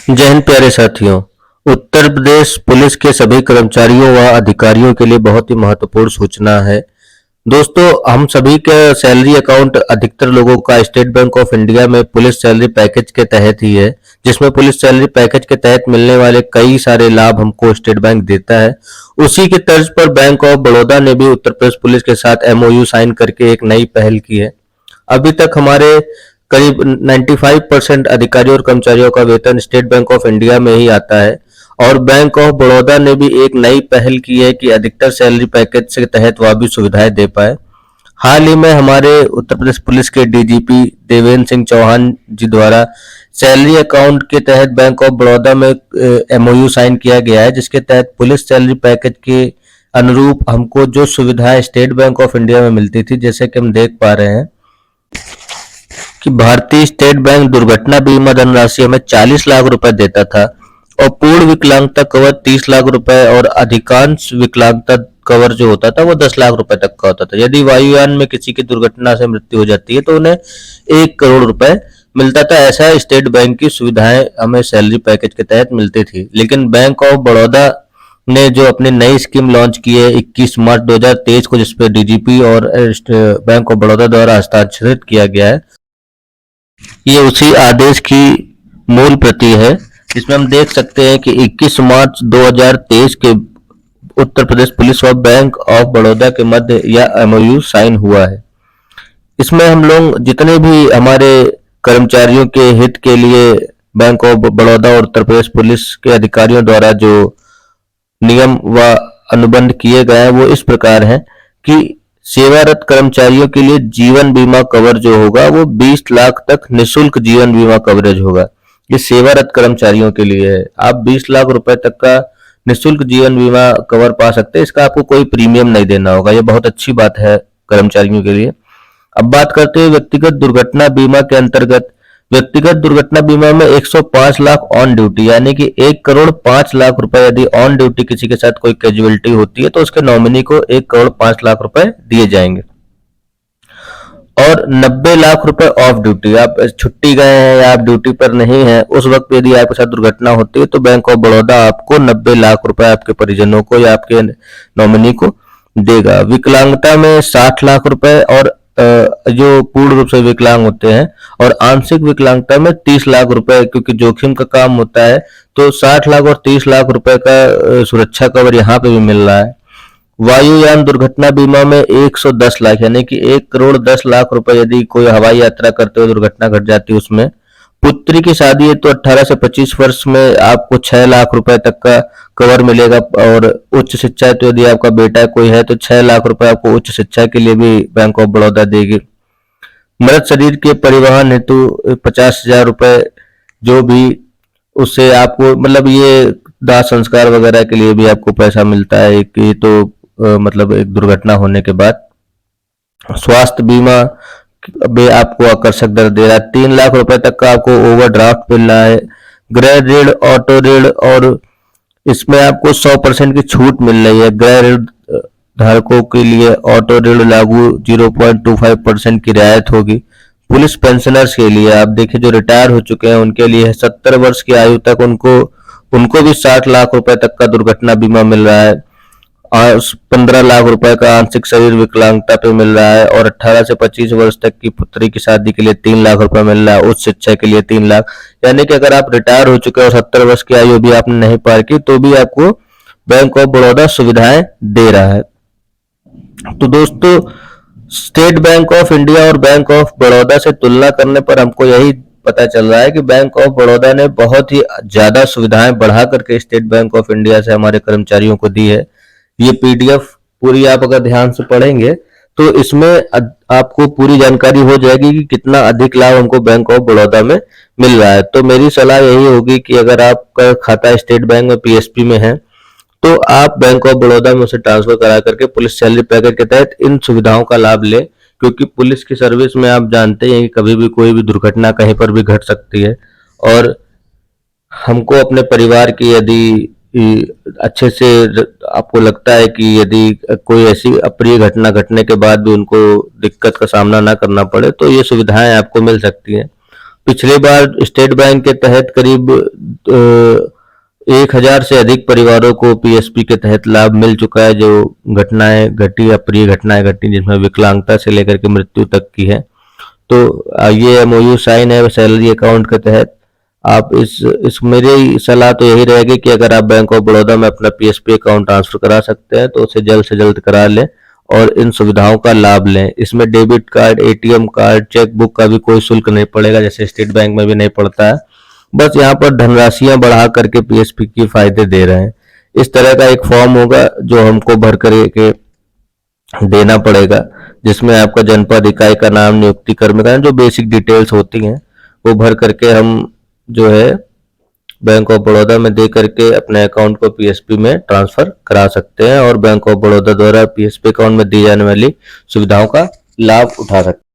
जय हिंद प्यारे साथियों। उत्तर प्रदेश पुलिस के सभी कर्मचारियों व अधिकारियों के लिए बहुत ही महत्वपूर्ण सूचना है। दोस्तों, हम सभी का सैलरी अकाउंट अधिकतर लोगों का स्टेट बैंक ऑफ इंडिया में पुलिस सैलरी पैकेज के तहत ही है, जिसमें पुलिस सैलरी पैकेज के तहत मिलने वाले कई सारे लाभ हमको स्टेट बैंक देता है। उसी के तर्ज पर बैंक ऑफ बड़ौदा ने भी उत्तर प्रदेश पुलिस के साथ एमओयू साइन करके एक नई पहल की है। अभी तक हमारे करीब 95% अधिकारियों और कर्मचारियों का वेतन स्टेट बैंक ऑफ इंडिया में ही आता है, और बैंक ऑफ बड़ौदा ने भी एक नई पहल की है कि अधिकतर सैलरी पैकेज के तहत वह भी सुविधाएं दे पाए। हाल ही में हमारे उत्तर प्रदेश पुलिस के डीजीपी देवेंद्र सिंह चौहान जी द्वारा सैलरी अकाउंट के तहत बैंक ऑफ बड़ौदा में एमओयू साइन किया गया है, जिसके तहत पुलिस सैलरी पैकेज के अनुरूप हमको जो सुविधाएं स्टेट बैंक ऑफ इंडिया में मिलती थी, जैसे कि हम देख पा रहे हैं कि भारतीय स्टेट बैंक दुर्घटना बीमा धनराशि हमें 40 लाख रुपए देता था, और पूर्ण विकलांगता कवर 30 लाख रुपए, और अधिकांश विकलांगता कवर जो होता था वो 10 लाख रुपए तक का होता था। यदि वायुयान में किसी की दुर्घटना से मृत्यु हो जाती है तो उन्हें 1 करोड़ रुपए मिलता था। ऐसा स्टेट बैंक की सुविधाएं हमें सैलरी पैकेज के तहत मिलती थी। लेकिन बैंक ऑफ बड़ौदा ने जो अपनी नई स्कीम लॉन्च की है 21 मार्च 2023 को, जिसपे डीजीपी और बैंक ऑफ बड़ौदा द्वारा हस्ताक्षरित किया गया है, ये उसी आदेश की मूल प्रति है, जिसमें हम देख सकते हैं कि 21 मार्च 2023 के उत्तर प्रदेश पुलिस और बैंक ऑफ बड़ौदा के मध्य यह एमओयू साइन हुआ है। इसमें हम लोग जितने भी हमारे कर्मचारियों के हित के लिए बैंक ऑफ बड़ौदा और उत्तर प्रदेश पुलिस के अधिकारियों द्वारा जो नियम व अनुबंध किए गए हैं वो इस प्रकार हैं कि सेवारत कर्मचारियों के लिए जीवन बीमा कवर जो होगा वो 20 लाख तक निशुल्क जीवन बीमा कवरेज होगा। ये सेवारत कर्मचारियों के लिए है। आप 20 लाख रुपए तक का निशुल्क जीवन बीमा कवर पा सकते हैं। इसका आपको कोई प्रीमियम नहीं देना होगा। ये बहुत अच्छी बात है कर्मचारियों के लिए। अब बात करते हैं व्यक्तिगत दुर्घटना बीमा के अंतर्गत। व्यक्तिगत दुर्घटना बीमा में 105 लाख ऑन ड्यूटी, यानी कि 1 करोड़ 5 लाख रुपए यदि ऑन ड्यूटी किसी के साथ कोई कैजुअलिटी होती है तो उसके नॉमिनी को 1 करोड़ 5 लाख रुपए दिए जाएंगे। और 90 लाख रुपए ऑफ ड्यूटी, आप छुट्टी गए हैं या आप ड्यूटी पर नहीं है, उस वक्त यदि आपके साथ दुर्घटना होती है तो बैंक ऑफ बड़ौदा आपको 90 लाख रुपए आपके परिजनों को या आपके नॉमिनी को देगा। विकलांगता में 60 लाख रुपए, और जो पूर्ण रूप से विकलांग होते हैं, और आंशिक विकलांगता में 30 लाख रुपए, क्योंकि जोखिम का काम होता है तो 60 लाख और 30 लाख रुपए का सुरक्षा कवर यहाँ पे भी मिल रहा है। वायुयान दुर्घटना बीमा में 110 लाख, यानी कि 1 करोड़ 10 लाख रुपए यदि कोई हवाई यात्रा करते हुए दुर्घटना घट जाती है उसमें। पुत्री की शादी है तो 18 से 25 वर्ष में आपको 6 लाख रुपए तक का कवर मिलेगा, और उच्च शिक्षा है तो यदि आपका बेटा कोई है तो 6 लाख रुपए आपको उच्च शिक्षा के लिए भी बैंक ऑफ बड़ौदा देगी। मृत शरीर के परिवहन हेतु 50,000 रुपए जो भी उससे आपको, मतलब ये दाह संस्कार वगैरह के लिए भी आपको पैसा मिलता है। कि तो मतलब एक दुर्घटना होने के बाद। स्वास्थ्य बीमा भी आपको आकर्षक दर दे रहा है। 3 लाख रुपए तक का आपको ओवरड्राफ्ट मिल रहा है। गृह ऋण, ऑटो ऋण, और इसमें आपको 100% की छूट मिल रही है। गृह ऋण धारकों के लिए ऑटो ऋण लागू 0.25% की रियायत होगी। पुलिस पेंशनर्स के लिए आप देखिए जो रिटायर हो चुके हैं उनके लिए 70 वर्ष की आयु तक उनको भी 60 लाख रुपए तक का दुर्घटना बीमा मिल रहा है, और 15 लाख रुपए का आंशिक शरीर विकलांगता पे मिल रहा है, और 18 से 25 वर्ष तक की पुत्री की शादी के लिए 3 लाख रुपए मिल रहा है, उच्च शिक्षा के लिए 3 लाख। यानी कि अगर आप रिटायर हो चुके हो, 70 वर्ष की आयु भी आपने नहीं पार की, तो भी आपको बैंक ऑफ बड़ौदा सुविधाएं दे रहा है। तो दोस्तों, स्टेट बैंक ऑफ इंडिया और बैंक ऑफ बड़ौदा से तुलना करने पर हमको यही पता चल रहा है कि बैंक ऑफ बड़ौदा ने बहुत ही ज्यादा सुविधाएं बढ़ा करके स्टेट बैंक ऑफ इंडिया से हमारे कर्मचारियों को दी है। ये पीडीएफ पूरी आप अगर ध्यान से पढ़ेंगे तो इसमें आपको पूरी जानकारी हो जाएगी कि कितना अधिक लाभ हमको बैंक ऑफ बड़ौदा में मिल रहा है। तो मेरी सलाह यही होगी कि अगर आपका खाता स्टेट बैंक में पीएसपी में है तो आप बैंक ऑफ बड़ौदा में उसे ट्रांसफर करा करके पुलिस सैलरी पैकेज के तहत इन सुविधाओं का लाभ ले, क्योंकि पुलिस की सर्विस में आप जानते हैं कि कभी भी कोई भी दुर्घटना कहीं पर भी घट सकती है, और हमको अपने परिवार की यदि अच्छे से आपको लगता है कि यदि कोई ऐसी अप्रिय घटना घटने के बाद भी उनको दिक्कत का सामना ना करना पड़े तो ये सुविधाएं आपको मिल सकती हैं। पिछली बार स्टेट बैंक के तहत करीब 1000 से अधिक परिवारों को पीएसपी के तहत लाभ मिल चुका है। जो घटनाएं घटी, अप्रिय घटनाएं घटी, जिसमें विकलांगता से लेकर के मृत्यु तक की है। तो ये एमओयू साइन है सैलरी अकाउंट के तहत। आप इस मेरी सलाह तो यही रहेगी कि अगर आप बैंक ऑफ बड़ौदा में अपना पीएसपी अकाउंट ट्रांसफर करा सकते हैं तो उसे जल्द से जल्द करा लें और इन सुविधाओं का लाभ लें। इसमें debit card, ATM card, cheque book का भी कोई शुल्क नहीं पड़ेगा, जैसे स्टेट बैंक में भी नहीं पड़ता है। बस यहाँ पर धनराशियां बढ़ा करके पीएसपी की फायदे दे रहे हैं। इस तरह का एक फॉर्म होगा जो हमको भर करके देना पड़ेगा, जिसमें आपका जनपद, इकाई का नाम, नियुक्ति, कर्मकांड, जो बेसिक डिटेल्स होती हैं वो भर करके हम जो है बैंक ऑफ बड़ौदा में दे करके अपने अकाउंट को पीएसपी में ट्रांसफर करा सकते हैं और बैंक ऑफ बड़ौदा द्वारा पीएसपी अकाउंट में दी जाने वाली सुविधाओं का लाभ उठा सकते हैं।